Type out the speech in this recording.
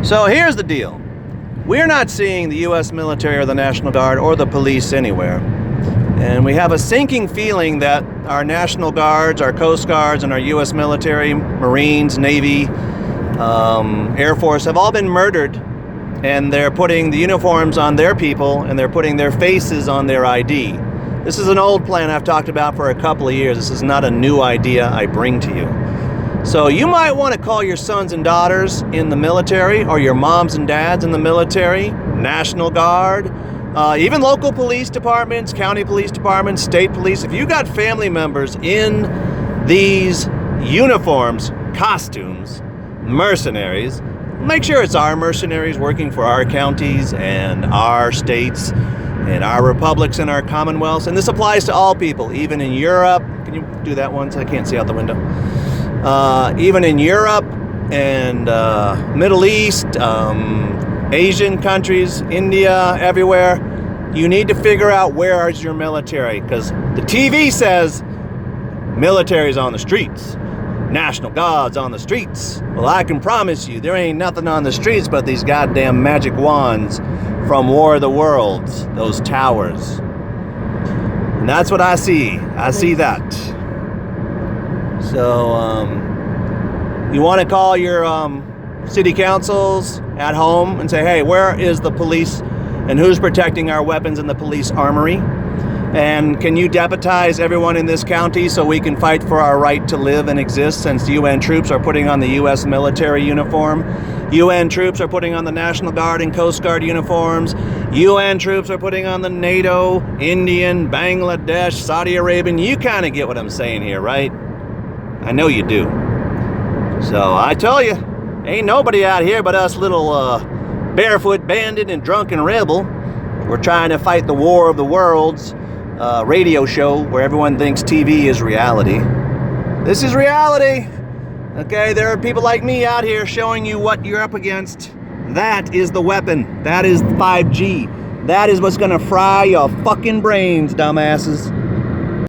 So here's the deal. We're not seeing the U.S. military or the National Guard or the police anywhere. And we have a sinking feeling that our National Guards, our Coast Guards, and our U.S. military, Marines, Navy, Air Force have all been murdered. And they're putting the uniforms on their people, and they're putting their faces on their ID. This is an old plan I've talked about for a couple of years. This is not a new idea I bring to you. So you might want to call your sons and daughters in the military, or your moms and dads in the military, National Guard, even local police departments, county police departments, state police. If you got family members in these uniforms, costumes, mercenaries, make sure it's our mercenaries working for our counties and our states and our republics and our commonwealths. And this applies to all people, even in Europe. Can you do that once? I can't see out the window. Even in Europe and Middle East, Asian countries, India, everywhere, you need to figure out where is your military, because the TV says military's on the streets, National Guard's on the streets. Well, I can promise you there ain't nothing on the streets but these goddamn magic wands from War of the Worlds, those towers. And that's what I see. I see that. So, you want to call your city councils at home and say, hey, where is the police and who's protecting our weapons in the police armory? And can you deputize everyone in this county so we can fight for our right to live and exist, since UN troops are putting on the U.S. military uniform? UN troops are putting on the National Guard and Coast Guard uniforms. UN troops are putting on the NATO, Indian, Bangladesh, Saudi Arabian. You kind of get what I'm saying here, right? I know you do. So I tell you, ain't nobody out here but us little barefoot bandit and drunken rebel. We're trying to fight the War of the Worlds radio show where everyone thinks TV is reality. This is reality. Okay, there are people like me out here showing you what you're up against. That is the weapon. That is 5G. That is what's gonna fry your fucking brains, dumbasses.